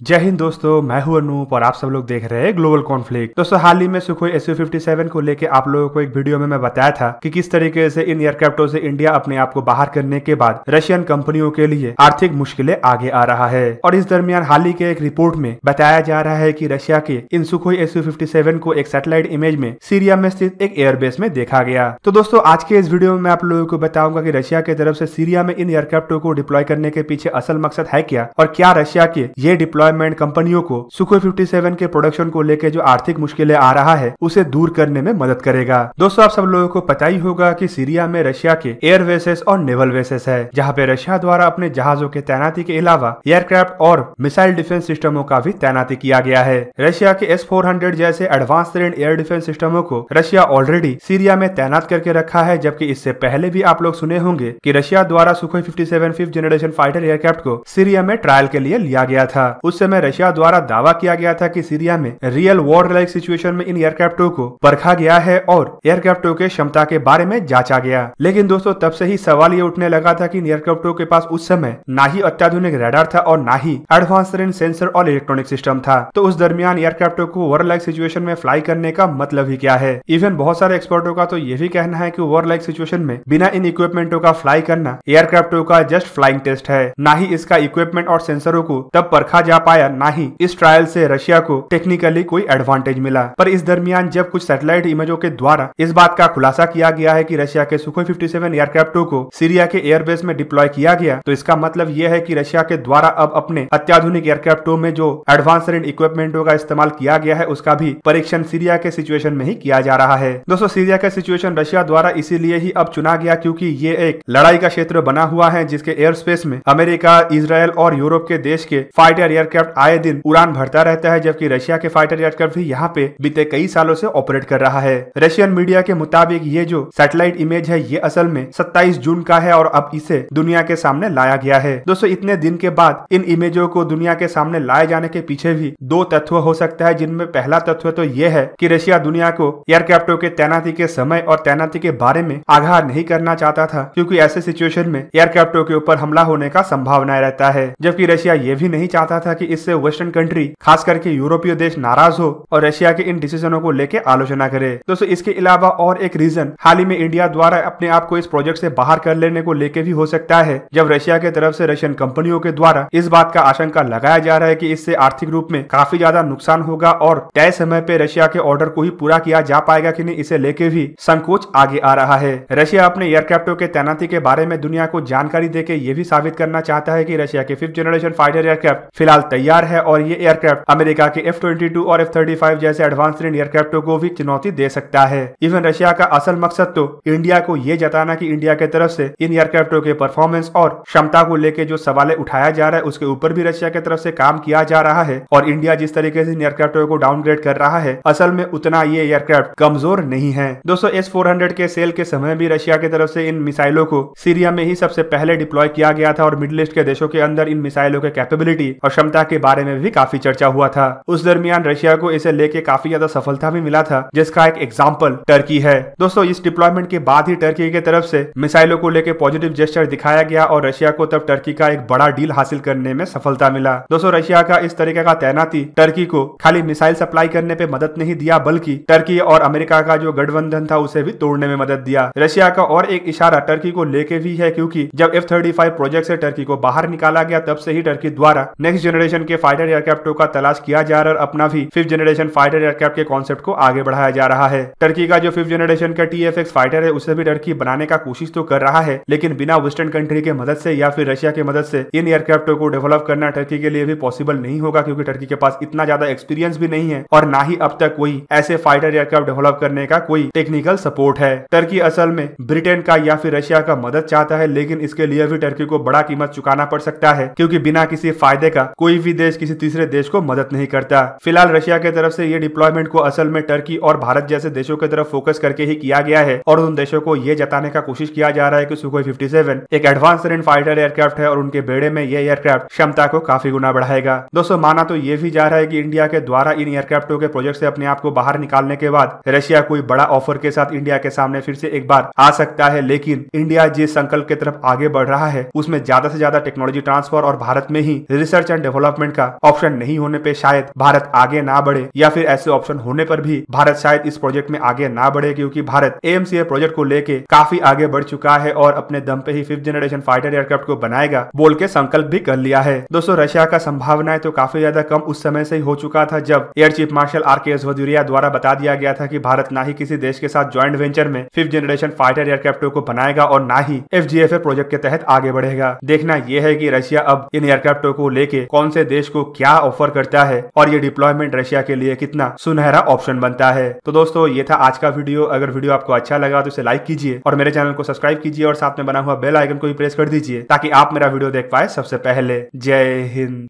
जय हिंद दोस्तों, मैं हूं अनूप और आप सब लोग देख रहे हैं ग्लोबल कॉन्फ्लिक्ट। दोस्तों, हाल ही में सुखोई Su-57 को लेके आप लोगों को एक वीडियो में मैं बताया था कि किस तरीके से इन एयरक्राफ्टों से इंडिया अपने आप को बाहर करने के बाद रशियन कंपनियों के लिए आर्थिक मुश्किलें आगे आ रहा है। और इस दरमियान हाल ही के एक रिपोर्ट में बताया जा रहा है कि रशिया के इन सुखोई Su-57 को एक सैटेलाइट इमेज में सीरिया में स्थित एक एयरबेस में देखा गया। तो दोस्तों, आज के इस वीडियो में मैं आप लोगों को बताऊंगा कि रशिया की तरफ से सीरिया में इन एयरक्राफ्टों को डिप्लॉय करने के पीछे असल मकसद है क्या, और क्या रशिया के ये डिप्लॉयमेंट कंपनियों को सुखोई 57 के प्रोडक्शन को लेकर जो आर्थिक मुश्किलें आ रहा है उसे दूर करने में मदद करेगा। दोस्तों, आप सब लोगों को पता ही होगा कि सीरिया में रशिया के एयर बेसेस और नेवल बेसेस है, जहां पे रशिया द्वारा अपने जहाजों के तैनाती के अलावा एयरक्राफ्ट और मिसाइल डिफेंस सिस्टमों का भी तैनाती किया गया है। रशिया के S-400 जैसे एडवांस ट्रेंड एयर डिफेंस सिस्टमों को रशिया ऑलरेडी सीरिया में तैनात करके रखा है, जबकि इससे पहले भी आप लोग सुने होंगे कि रशिया द्वारा Sukhoi 57 5th generation fighter aircraft को सीरिया में ट्रायल के लिए लिया गया था। उस समय रशिया द्वारा दावा किया गया था कि सीरिया में रियल वॉर लाइक सिचुएशन में इन एयरक्राफ्टों को परखा गया है और एयरक्राफ्टों के क्षमता के बारे में जांचा गया। लेकिन दोस्तों, तब से ही सवाल ये उठने लगा था कि इन एयरक्राफ्टों के पास उस समय ना ही अत्याधुनिक रडार था और ना ही एडवांस रेंज सेंसर और इलेक्ट्रॉनिक सिस्टम था। तो उस दरमियान एयरक्राफ्टों को वॉर लाइक सिचुएशन में फ्लाई करने का मतलब ही क्या है। इवन बहुत सारे एक्सपर्टों का तो ये भी कहना है कि वॉर लाइक सिचुएशन में बिना इन इक्विपमेंटों का फ्लाई करना एयरक्राफ्टों का जस्ट फ्लाइंग टेस्ट है। ना ही इसका इक्विपमेंट और सेंसरों को तब परखा जा पाया, ना ही इस ट्रायल से रशिया को टेक्निकली कोई एडवांटेज मिला। पर इस दरमियान जब कुछ सैटेलाइट इमेजों के द्वारा इस बात का खुलासा किया गया है कि रशिया के सुखोई 57 एयरक्राफ्टों को सीरिया के एयरबेस में डिप्लॉय किया गया, तो इसका मतलब यह है कि रशिया के द्वारा अब अपने अत्याधुनिक एयरक्राफ्टों में जो एडवांस रेंज इक्विपमेंटों का इस्तेमाल किया गया है उसका भी परीक्षण सीरिया के सिचुएशन में ही किया जा रहा है। दोस्तों, सीरिया का सिचुएशन रशिया द्वारा इसीलिए ही अब चुना गया क्योंकि ये एक लड़ाई का क्षेत्र बना हुआ है, जिसके एयर स्पेस में अमेरिका, इजराइल और यूरोप के देश के फाइटर एयरक्राफ्ट आए दिन उड़ान भरता रहता है, जबकि रशिया के फाइटर एयरक्राफ्ट भी यहाँ पे बीते कई सालों से ऑपरेट कर रहा है। रशियन मीडिया के मुताबिक ये जो सैटेलाइट इमेज है ये असल में 27 जून का है और अब इसे दुनिया के सामने लाया गया है। दोस्तों, इतने दिन के बाद इन इमेजों को दुनिया के सामने लाए जाने के पीछे भी दो तत्व हो सकता है, जिनमें पहला तत्व तो ये है कि रशिया दुनिया को एयरक्राफ्टों के तैनाती के समय और तैनाती के बारे में आगाह नहीं करना चाहता था, क्योंकि ऐसे सिचुएशन में एयरक्राफ्टों के ऊपर हमला होने का संभावना रहता है। जबकि रशिया ये भी नहीं चाहता था कि इससे वेस्टर्न कंट्री, खास करके यूरोपीय देश नाराज हो और रशिया के इन डिसीजनों को लेकर आलोचना करे। दोस्तों, इसके अलावा और एक रीजन हाल ही में इंडिया द्वारा अपने आप को इस प्रोजेक्ट से बाहर कर लेने को लेकर भी हो सकता है, जब रशिया के तरफ से रशियन कंपनियों के द्वारा इस बात का आशंका लगाया जा रहा है कि इससे आर्थिक रूप में काफी ज्यादा नुकसान होगा और तय समय पे रशिया के ऑर्डर को ही पूरा किया जा पाएगा कि नहीं, इसे लेके भी संकोच आगे आ रहा है। रशिया अपने एयरक्राफ्टों के तैनाती के बारे में दुनिया को जानकारी देके ये भी साबित करना चाहता है कि रशिया के 5th जनरेशन फाइटर एयरक्राफ्ट फिलहाल तैयार है और ये एयरक्राफ्ट अमेरिका के F-22 और F-35 जैसे एडवांस रेंज एयरक्राफ्टों को भी चुनौती दे सकता है। इवन रशिया का असल मकसद तो इंडिया को ये जताना कि इंडिया के तरफ से इन एयरक्राफ्टों के परफॉर्मेंस और क्षमता को लेकर जो सवाल उठाया जा रहा है उसके ऊपर भी रशिया की तरफ से काम किया जा रहा है। और इंडिया जिस तरीके से इन एयरक्राफ्टों को डाउनग्रेड कर रहा है, असल में उतना ये एयरक्राफ्ट कमजोर नहीं है। दोस्तों, S-400 के सेल के समय भी रशिया की तरफ से इन मिसाइलों को सीरिया में ही सबसे पहले डिप्लॉय किया गया था और मिडिल ईस्ट के देशों के अंदर इन मिसाइलों के कैपेबिलिटी और क्षमता के बारे में भी काफी चर्चा हुआ था। उस दरमियान रशिया को इसे लेके काफी ज्यादा सफलता भी मिला था, जिसका एक एग्जांपल टर्की है। दोस्तों, इस डिप्लॉयमेंट के बाद ही टर्की के तरफ से मिसाइलों को लेके पॉजिटिव जेस्चर दिखाया गया और रशिया को तब टर्की का एक बड़ा डील हासिल करने में सफलता मिला। दोस्तों, रशिया का इस तरीके का तैनाती टर्की को खाली मिसाइल सप्लाई करने पे मदद नहीं दिया, बल्कि टर्की और अमेरिका का जो गठबंधन था उसे भी तोड़ने में मदद दिया। रशिया का और एक इशारा टर्की को लेके भी है, क्योंकि जब F-35 प्रोजेक्ट से टर्की को बाहर निकाला गया तब से ही टर्की द्वारा नेक्स्ट जनरेशन के फाइटर एयरक्राफ्टों का तलाश किया जा रहा है और अपना भी 5th जनरेशन फाइटर एयरक्राफ्ट के कॉन्सेप्ट को आगे बढ़ाया जा रहा है। टर्की का जो 5th जनरेशन का TFX फाइटर है उसे भी टर्की बनाने का कोशिश तो कर रहा है, लेकिन बिना वेस्टर्न कंट्री के मदद से या फिर रशिया की मदद से इन एयरक्राफ्टों को डेवलप करना टर्की के लिए भी पॉसिबल नहीं होगा, क्योंकि टर्की के पास इतना ज्यादा एक्सपीरियंस भी नहीं है और ना ही अब तक कोई ऐसे फाइटर एयरक्राफ्ट डेवलप करने का कोई टेक्निकल सपोर्ट है। टर्की असल में ब्रिटेन का या फिर रशिया का मदद चाहता है, लेकिन इसके लिए भी टर्की को बड़ा कीमत चुकाना पड़ सकता है, क्योंकि बिना किसी फायदे का कोई भी देश किसी तीसरे देश को मदद नहीं करता। फिलहाल रशिया की तरफ से ये डिप्लॉयमेंट को असल में टर्की और भारत जैसे देशों की तरफ फोकस करके ही किया गया है और उन देशों को ये जताने का कोशिश किया जा रहा है कि सुखोई 57 एक एडवांस रेंज फाइटर एयरक्राफ्ट है और उनके बेड़े में ये एयरक्राफ्ट क्षमता को काफी गुना बढ़ाएगा। दोस्तों, माना तो ये भी जा रहा है कि इंडिया के द्वारा इन एयरक्राफ्टों के प्रोजेक्ट से अपने आप को बाहर निकालने के बाद रशिया कोई बड़ा ऑफर के साथ इंडिया के सामने फिर से एक बार आ सकता है, लेकिन इंडिया जिस संकल्प की तरफ आगे बढ़ रहा है उसमें ज्यादा से ज्यादा टेक्नोलॉजी ट्रांसफर और भारत में ही रिसर्च एंड डेवलपमेंट डेवलपमेंट का ऑप्शन नहीं होने पे शायद भारत आगे ना बढ़े, या फिर ऐसे ऑप्शन होने पर भी भारत शायद इस प्रोजेक्ट में आगे ना बढ़े, क्योंकि भारत AMCA प्रोजेक्ट को लेके काफी आगे बढ़ चुका है और अपने दम पे ही 5th जनरेशन फाइटर एयरक्राफ्ट को बनाएगा बोल के संकल्प भी कर लिया है। दोस्तों रशिया का संभावनाएं तो काफी ज्यादा कम उस समय से ही हो चुका था जब air chief marshal RKS Bhadauria द्वारा बता दिया गया था कि भारत ना ही किसी देश के साथ ज्वाइंट वेंचर में 5th जनरेशन फाइटर एयरक्राफ्टों को बनाएगा और ना ही FGFA प्रोजेक्ट के तहत आगे बढ़ेगा। देखना यह है कि रशिया अब इन एयरक्राफ्टों को लेके कौन से देश को क्या ऑफर करता है और ये डिप्लॉयमेंट रशिया के लिए कितना सुनहरा ऑप्शन बनता है। तो दोस्तों ये था आज का वीडियो। अगर वीडियो आपको अच्छा लगा तो इसे लाइक कीजिए और मेरे चैनल को सब्सक्राइब कीजिए और साथ में बना हुआ बेल आइकन को भी प्रेस कर दीजिए ताकि आप मेरा वीडियो देख पाए सबसे पहले। जय हिंद।